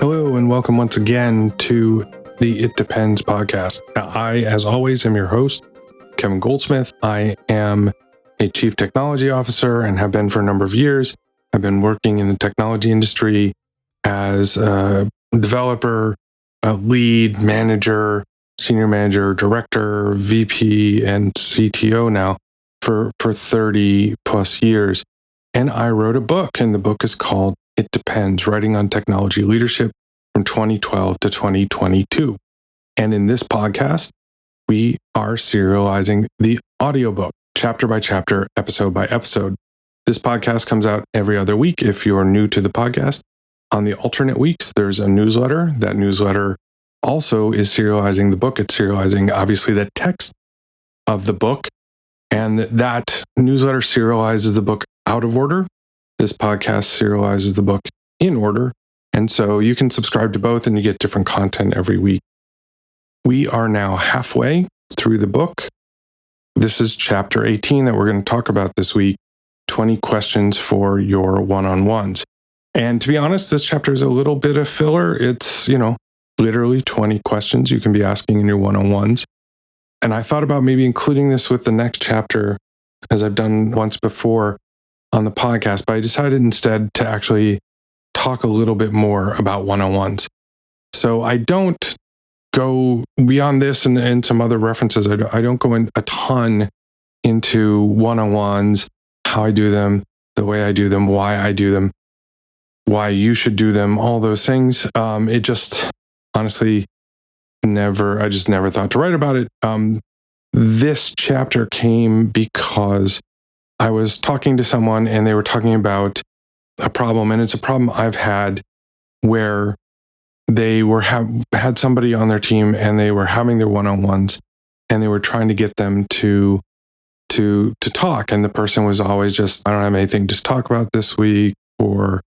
Hello and welcome once again to the It Depends podcast. Now, I, as always, am your host, Kevin Goldsmith. I am a chief technology officer and have been for a number of years. I've been working in the technology industry as a developer, a lead manager, senior manager, director, VP, and CTO now for 30 plus years. And I wrote a book, and the book is called It Depends, Writing on Technology Leadership from 2012 to 2022. And in this podcast, we are serializing the audiobook, chapter by chapter, episode by episode. This podcast comes out every other week if you're new to the podcast. On the alternate weeks, there's a newsletter. That newsletter also is serializing the book. It's serializing, obviously, the text of the book. And that newsletter serializes the book out of order. This podcast serializes the book in order. And so you can subscribe to both and you get different content every week. We are now halfway through the book. This is chapter 18 that we're going to talk about this week, 20 questions for your one-on-ones. And to be honest, this chapter is a little bit of filler. It's, literally 20 questions you can be asking in your one-on-ones. And I thought about maybe including this with the next chapter, as I've done once before on the podcast, but I decided instead to actually talk a little bit more about one-on-ones. So I don't go beyond this and some other references. I don't go in a ton into one-on-ones, how I do them, the way I do them, why I do them, why you should do them, all those things. It just honestly I just never thought to write about it. This chapter came because I was talking to someone and they were talking about a problem, and it's a problem I've had where they had somebody on their team and they were having their one-on-ones and they were trying to get them to talk, and the person was always just, I don't have anything to talk about this week, or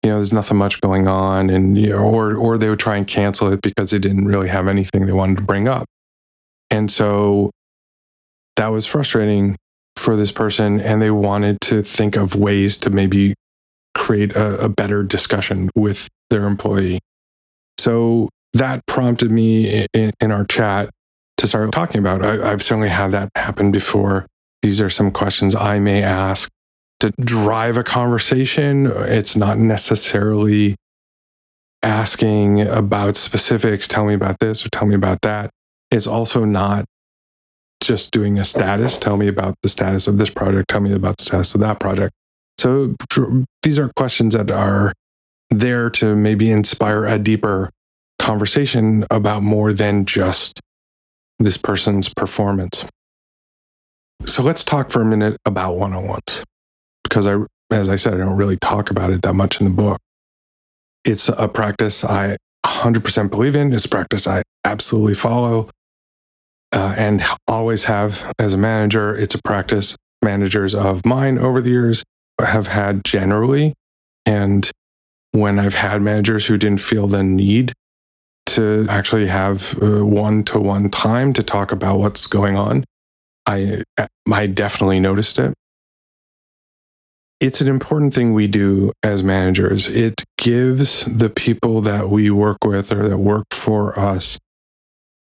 there's nothing much going on, and or they would try and cancel it because they didn't really have anything they wanted to bring up. And so that was frustrating for this person, and they wanted to think of ways to maybe create a better discussion with their employee. So that prompted me in our chat to start talking about. I've certainly had that happen before. These are some questions I may ask to drive a conversation. It's not necessarily asking about specifics, tell me about this or tell me about that. It's also not just doing a status, tell me about the status of this project, tell me about the status of that project. So these are questions that are there to maybe inspire a deeper conversation about more than just this person's performance. So let's talk for a minute about one-on-ones, because as I said, I don't really talk about it that much in the book. It's a practice I 100% believe in. It's a practice I absolutely follow and always have as a manager. It's a practice managers of mine over the years have had generally. And when I've had managers who didn't feel the need to actually have one-to-one time to talk about what's going on, I definitely noticed it. It's an important thing we do as managers. It gives the people that we work with or that work for us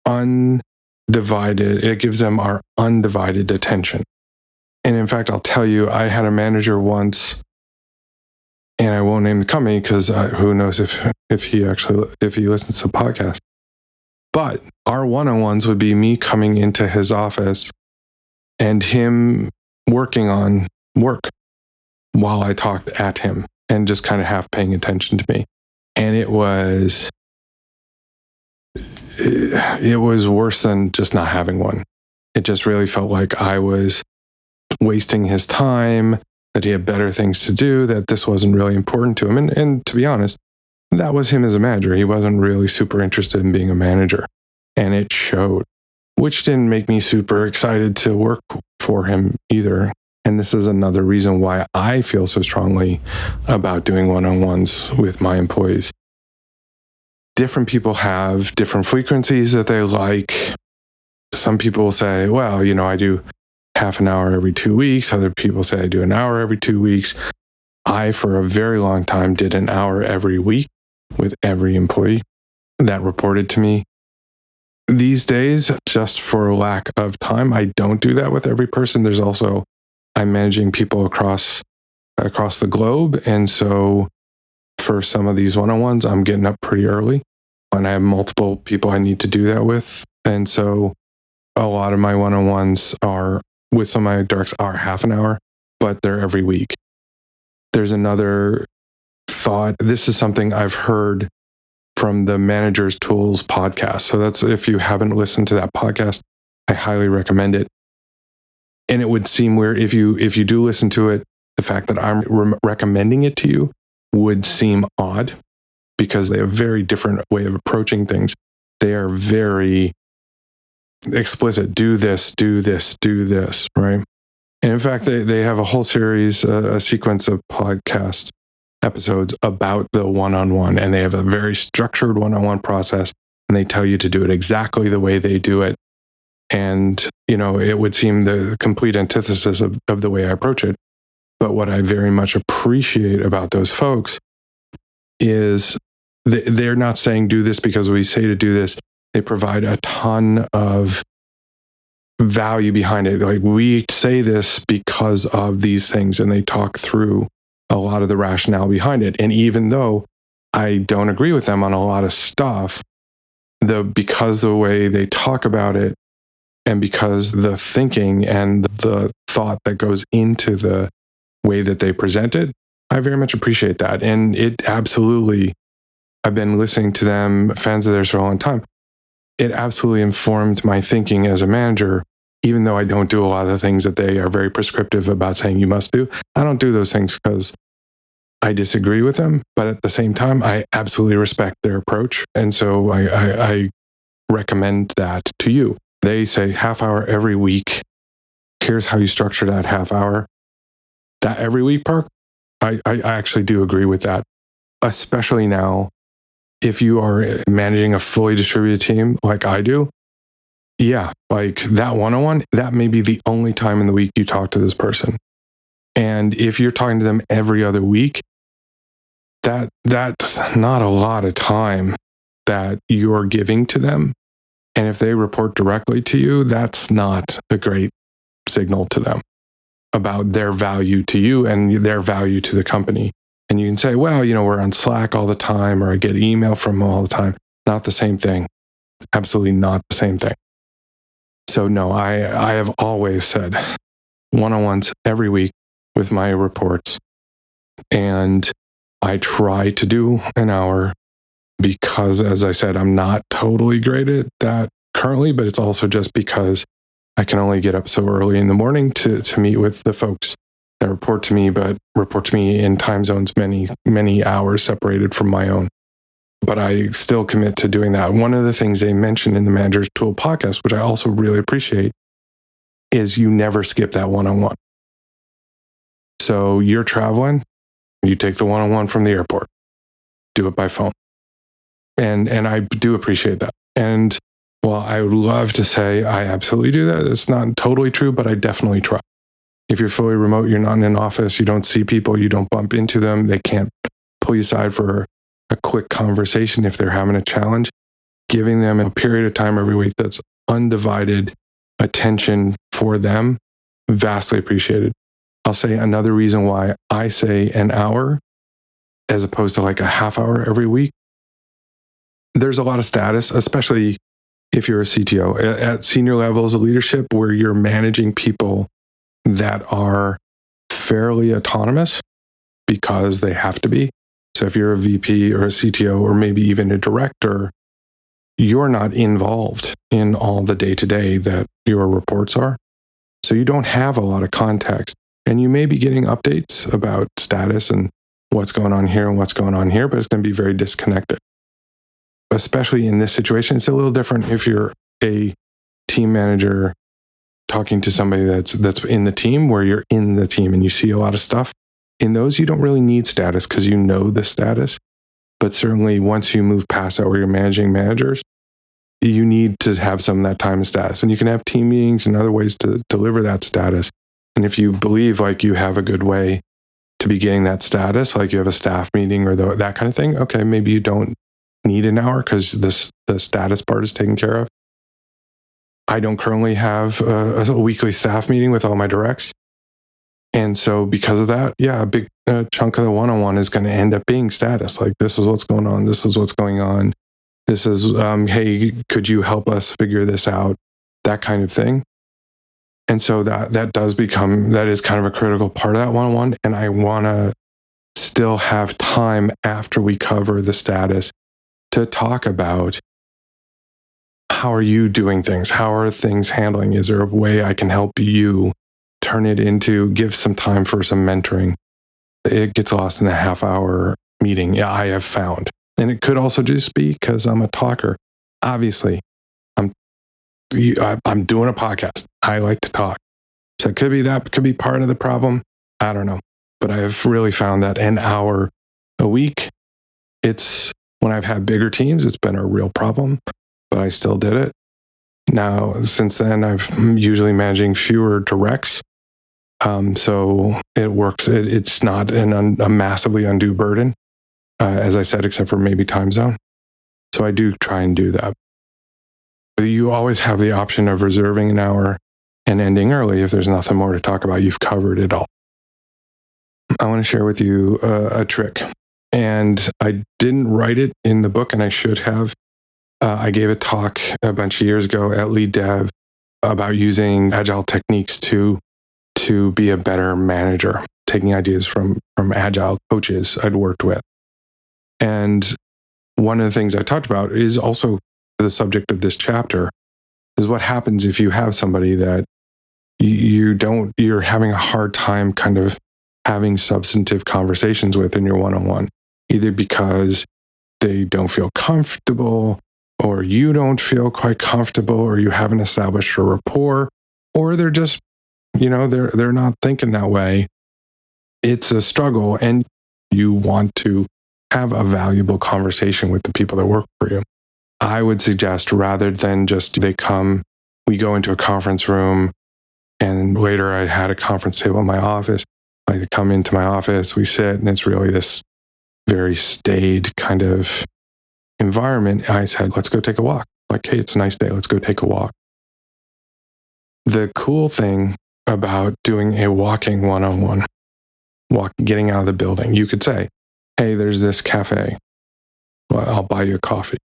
it gives them our undivided attention. And in fact, I'll tell you, I had a manager once, and I won't name the company because who knows if he listens to the podcast. But our one-on-ones would be me coming into his office and him working on work while I talked at him and just kind of half paying attention to me. And it was worse than just not having one. It just really felt like I was wasting his time, that he had better things to do, that this wasn't really important to him. And to be honest, that was him as a manager. He wasn't really super interested in being a manager. And it showed, which didn't make me super excited to work for him either. And this is another reason why I feel so strongly about doing one-on-ones with my employees. Different people have different frequencies that they like. Some people will say, well, I do half an hour every 2 weeks. Other people say I do an hour every 2 weeks. I, for a very long time, did an hour every week. with every employee that reported to me. These days, just for lack of time, I don't do that with every person. There's also, I'm managing people across the globe. And so for some of these one-on-ones, I'm getting up pretty early and I have multiple people I need to do that with. And so a lot of my one-on-ones are with some of my directs are half an hour, but they're every week. There's another thought. This is something I've heard from the Managers Tools podcast. So that's, if you haven't listened to that podcast, I highly recommend it. And it would seem weird if you do listen to it, the fact that I'm recommending it to you would seem odd because they have a very different way of approaching things. They are very explicit. Do this, do this, do this, right? And in fact, they have a whole series, a sequence of podcast episodes about the one-on-one, and they have a very structured one-on-one process, and they tell you to do it exactly the way they do it. And, it would seem the complete antithesis of the way I approach it. But what I very much appreciate about those folks is they're not saying do this because we say to do this. They provide a ton of value behind it. Like, we say this because of these things, and they talk through a lot of the rationale behind it. And even though I don't agree with them on a lot of stuff, because the way they talk about it, and because the thinking and the thought that goes into the way that they present it, I very much appreciate that. And it absolutely, I've been listening to them, fans of theirs for a long time. It absolutely informed my thinking as a manager, even though I don't do a lot of the things that they are very prescriptive about saying you must do. I don't do those things because I disagree with them, but at the same time, I absolutely respect their approach. And so I recommend that to you. They say half hour every week. Here's how you structure that half hour. That every week part, I actually do agree with that, especially now if you are managing a fully distributed team like I do. Yeah, like that one-on-one, that may be the only time in the week you talk to this person. And if you're talking to them every other week, that's not a lot of time that you're giving to them. And if they report directly to you, that's not a great signal to them about their value to you and their value to the company. And you can say, well, we're on Slack all the time, or I get email from them all the time. Not the same thing. Absolutely not the same thing. So no, I have always said one-on-ones every week with my reports. And I try to do an hour because, as I said, I'm not totally great at that currently, but it's also just because I can only get up so early in the morning to meet with the folks that report to me, but report to me in time zones many, many hours separated from my own. But I still commit to doing that. One of the things they mentioned in the Managers Tool podcast, which I also really appreciate, is you never skip that one-on-one. So you're traveling, you take the one-on-one from the airport, do it by phone. And I do appreciate that. And while I would love to say I absolutely do that, it's not totally true, but I definitely try. If you're fully remote, you're not in an office, you don't see people, you don't bump into them, they can't pull you aside for a quick conversation if they're having a challenge, giving them a period of time every week that's undivided attention for them, vastly appreciated. I'll say another reason why I say an hour as opposed to like a half hour every week. There's a lot of status, especially if you're a CTO at senior levels of leadership where you're managing people that are fairly autonomous because they have to be. So if you're a VP or a CTO or maybe even a director, you're not involved in all the day-to-day that your reports are. So you don't have a lot of context. And you may be getting updates about status and what's going on here and what's going on here, but it's going to be very disconnected. Especially in this situation, it's a little different if you're a team manager talking to somebody that's in the team, where you're in the team and you see a lot of stuff. In those, you don't really need status because you know the status. But certainly once you move past that, where you're managing managers, you need to have some of that time and status. And you can have team meetings and other ways to deliver that status. And if you believe like you have a good way to be getting that status, like you have a staff meeting or that kind of thing, okay, maybe you don't need an hour because the status part is taken care of. I don't currently have a weekly staff meeting with all my directs. And so because of that, yeah, a big chunk of the one-on-one is going to end up being status. Like, this is what's going on. This is what's going on. This is, hey, could you help us figure this out? That kind of thing. And so that is kind of a critical part of that one-on-one. And I want to still have time after we cover the status to talk about, how are you doing things? How are things handling? Is there a way I can help you turn it into, give some time for some mentoring? It gets lost in a half-hour meeting. Yeah, I have found. And it could also just be because I'm a talker. Obviously, I'm doing a podcast. I like to talk. So it could be that, could be part of the problem. I don't know. But I've really found that an hour a week, when I've had bigger teams, it's been a real problem, but I still did it. Now, since then, I'm usually managing fewer directs. So it works. It's not a massively undue burden, as I said, except for maybe time zone. So I do try and do that. You always have the option of reserving an hour and ending early if there's nothing more to talk about. You've covered it all. I want to share with you a trick. And I didn't write it in the book, and I should have. I gave a talk a bunch of years ago at Lead Dev about using agile techniques to be a better manager, taking ideas from agile coaches I'd worked with. And one of the things I talked about is also the subject of this chapter, is what happens if you have somebody that you're having a hard time kind of having substantive conversations with in your one-on-one, either because they don't feel comfortable, or you don't feel quite comfortable, or you haven't established a rapport, or they're just, they're not thinking that way. It's a struggle, and you want to have a valuable conversation with the people that work for you. I would suggest, rather than just we go into a conference room, and later I had a conference table in my office. I come into my office, we sit, and it's really this very staid kind of environment. I said, let's go take a walk. Like, hey, it's a nice day. Let's go take a walk. The cool thing about doing a walking one-on-one, getting out of the building, you could say, hey, there's this cafe. Well, I'll buy you a coffee.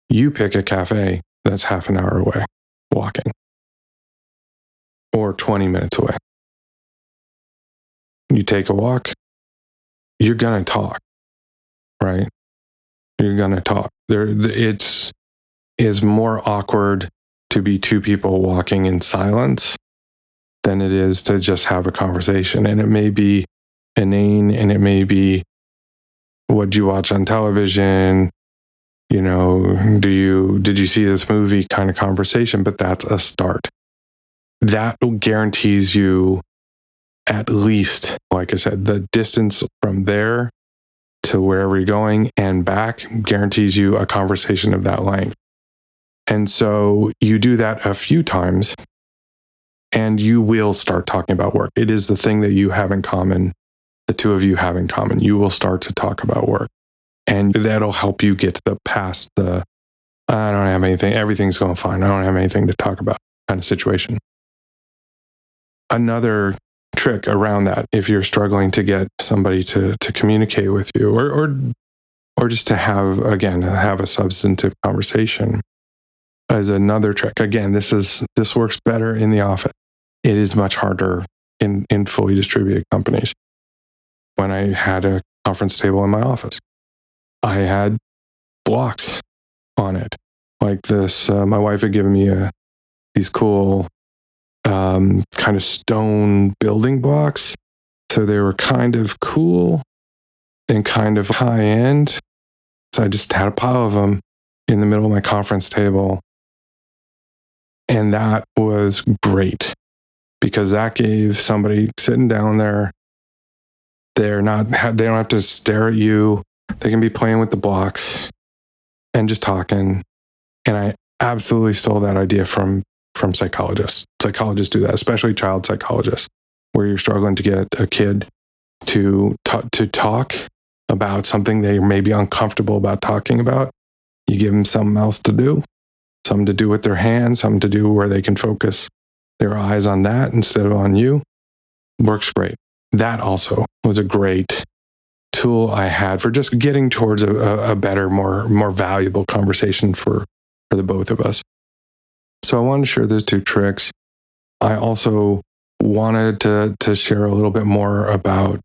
You pick a cafe that's half an hour away, walking, or 20 minutes away. You take a walk, you're going to talk, right? You're going to talk. It's more awkward to be two people walking in silence than it is to just have a conversation. And it may be inane, and it may be, what'd you watch on television? Did you see this movie kind of conversation? But that's a start. That guarantees you, at least, like I said, the distance from there to wherever you're going and back guarantees you a conversation of that length. And so you do that a few times, and you will start talking about work. It is the thing that you have in common, the two of you have in common. You will start to talk about work, and that'll help you get past the, I don't have anything, everything's going fine, I don't have anything to talk about kind of situation. Another trick around that, if you're struggling to get somebody to communicate with you, or just to have a substantive conversation, is another trick. Again, this works better in the office. It is much harder in fully distributed companies. When I had a conference table in my office, I had blocks on it like this. My wife had given me these cool kind of stone building blocks. So they were kind of cool and kind of high end. So I just had a pile of them in the middle of my conference table. And that was great, because that gave somebody sitting down there, they don't have to stare at you. They can be playing with the blocks and just talking. And I absolutely stole that idea from psychologists. Psychologists do that, especially child psychologists, where you're struggling to get a kid to talk about something they may be uncomfortable about talking about. You give them something else to do, something to do with their hands, something to do where they can focus their eyes on that instead of on you. Works great. That also was a great tool I had for just getting towards a better, more valuable conversation for the both of us. So I wanted to share those two tricks. I also wanted to share a little bit more about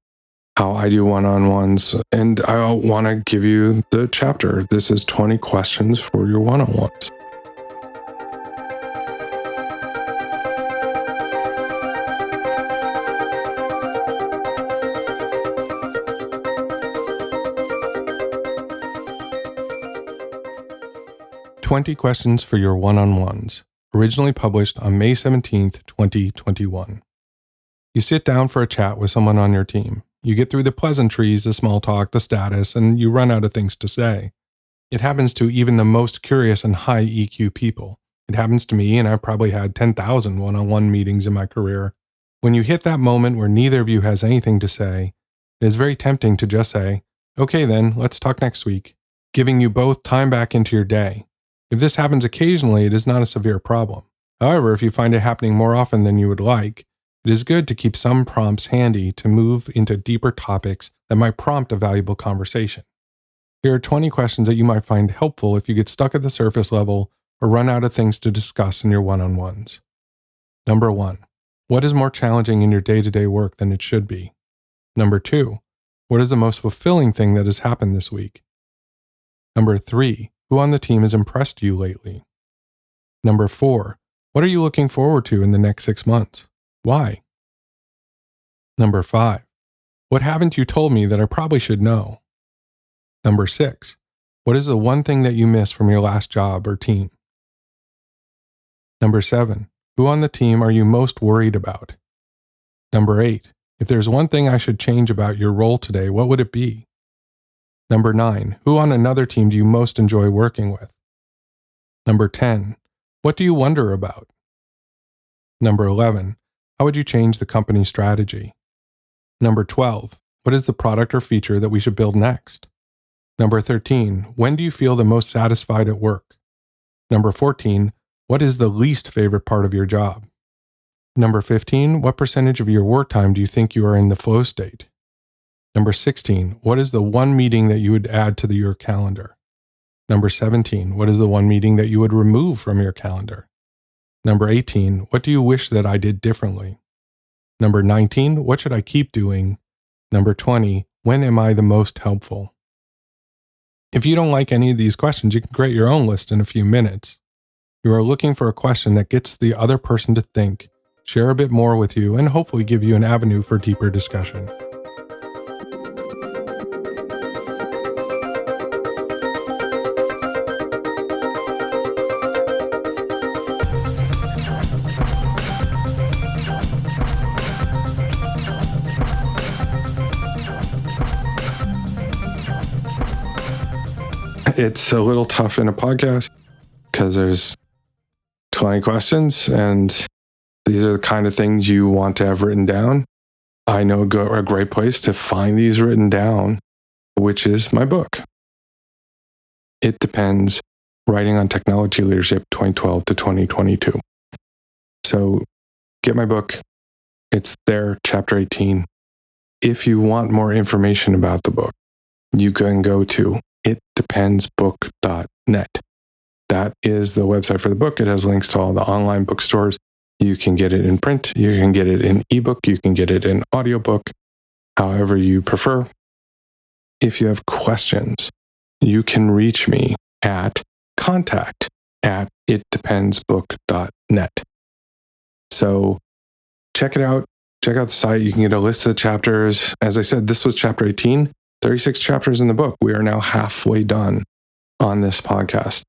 how I do one-on-ones, and I want to give you the chapter. This is 20 questions for your one-on-ones. "20 Questions for Your One-on-Ones," originally published on May 17th, 2021. You sit down for a chat with someone on your team. You get through the pleasantries, the small talk, the status, and you run out of things to say. It happens to even the most curious and high EQ people. It happens to me, and I've probably had 10,000 one-on-one meetings in my career. When you hit that moment where neither of you has anything to say, it is very tempting to just say, "Okay then, let's talk next week," giving you both time back into your day. If this happens occasionally, it is not a severe problem. However, if you find it happening more often than you would like, it is good to keep some prompts handy to move into deeper topics that might prompt a valuable conversation. Here are 20 questions that you might find helpful if you get stuck at the surface level or run out of things to discuss in your one-on-ones. Number 1. What is more challenging in your day-to-day work than it should be? Number 2. What is the most fulfilling thing that has happened this week? Number 3. Who on the team has impressed you lately? Number 4. What are you looking forward to in the next 6 months? Why? Number 5. What haven't you told me that I probably should know? Number 6. What is the one thing that you miss from your last job or team? Number 7. Who on the team are you most worried about? Number 8. If there's one thing I should change about your role today, what would it be? Number 9. Who on another team do you most enjoy working with? Number 10. What do you wonder about? Number 11. How would you change the company strategy? Number 12. What is the product or feature that we should build next? Number 13. When do you feel the most satisfied at work? Number 14. What is the least favorite part of your job? Number 15. What percentage of your work time do you think you are in the flow state? Number 16. What is the one meeting that you would add to your calendar? Number 17. What is the one meeting that you would remove from your calendar? Number 18. What do you wish that I did differently? Number 19. What should I keep doing? Number 20. When am I the most helpful? If you don't like any of these questions, you can create your own list in a few minutes. You are looking for a question that gets the other person to think, share a bit more with you, and hopefully give you an avenue for deeper discussion. It's a little tough in a podcast because there's 20 questions, and these are the kind of things you want to have written down. I know a great place to find these written down, which is my book. It Depends, Writing on Technology Leadership 2012 to 2022. So get my book. It's there, chapter 18. If you want more information about the book, you can go to itdependsbook.net. That is the website for the book. It has links to all the online bookstores. You can get it in print. You can get it in ebook. You can get it in audiobook, however you prefer. If you have questions, you can reach me at contact@itdependsbook.net. So check it out. Check out the site. You can get a list of the chapters. As I said, this was chapter 18. 36 chapters in the book. We are now halfway done on this podcast.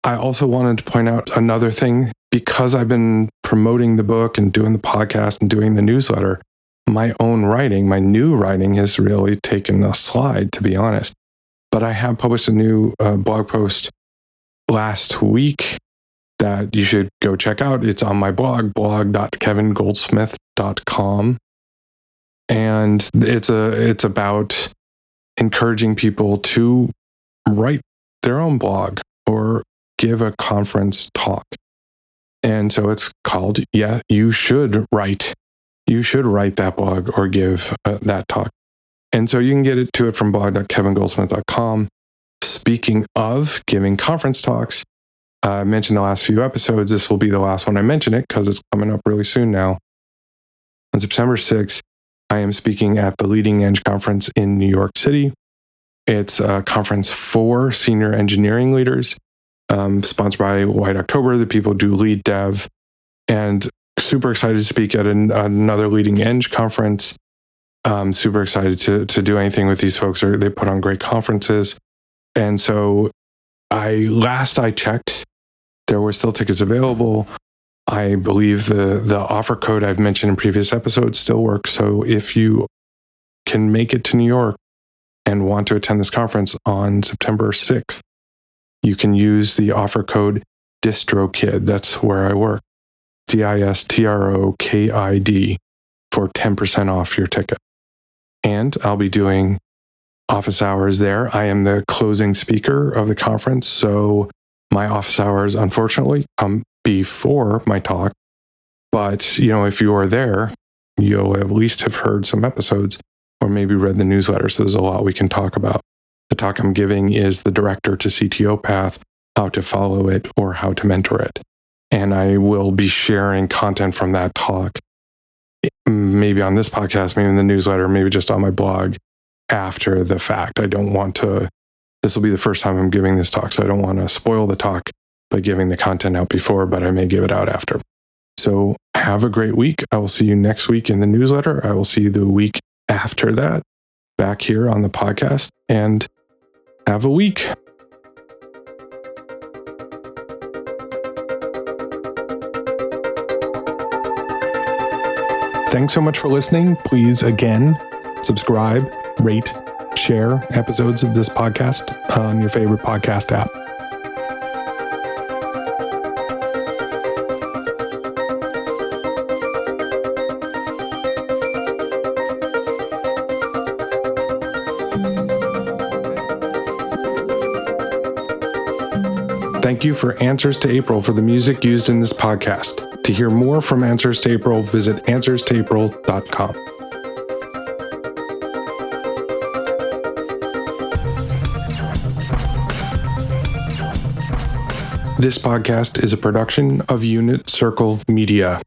I also wanted to point out another thing. Because I've been promoting the book and doing the podcast and doing the newsletter, my own writing, my new writing has really taken a slide, to be honest. But I have published a new blog post last week that you should go check out. It's on my blog, blog.kevingoldsmith.com. And it's about encouraging people to write their own blog or give a conference talk. And so it's called, you should write that blog or give that talk. And so you can get to it from blog.kevingoldsmith.com. Speaking of giving conference talks, I mentioned the last few episodes. This will be the last one I mention it because it's coming up really soon now. On September 6th, I am speaking at the Leading Edge Conference in New York City. It's a conference for senior engineering leaders, sponsored by White October. The people do lead dev, and super excited to speak at another Leading Edge conference. Super excited to do anything with these folks. They put on great conferences. And so last I checked, there were still tickets available. I believe the offer code I've mentioned in previous episodes still works. So if you can make it to New York and want to attend this conference on September 6th, you can use the offer code DistroKid. That's where I work. DISTROKID for 10% off your ticket. And I'll be doing office hours there. I am the closing speaker of the conference, so my office hours, unfortunately, come before my talk. But, if you are there, you'll at least have heard some episodes or maybe read the newsletter. So there's a lot we can talk about. The talk I'm giving is the Director to CTO Path, how to follow it or how to mentor it. And I will be sharing content from that talk, maybe on this podcast, maybe in the newsletter, maybe just on my blog after the fact. This will be the first time I'm giving this talk, so I don't want to spoil the talk by giving the content out before, but I may give it out after. So have a great week. I will see you next week in the newsletter. I will see you the week after that back here on the podcast, and have a week. Thanks so much for listening. Please, again, subscribe, rate, share episodes of this podcast on your favorite podcast app. Thank you for Answers to April for the music used in this podcast. To hear more from Answers to April, visit answerstoapril.com. This podcast is a production of Unit Circle Media.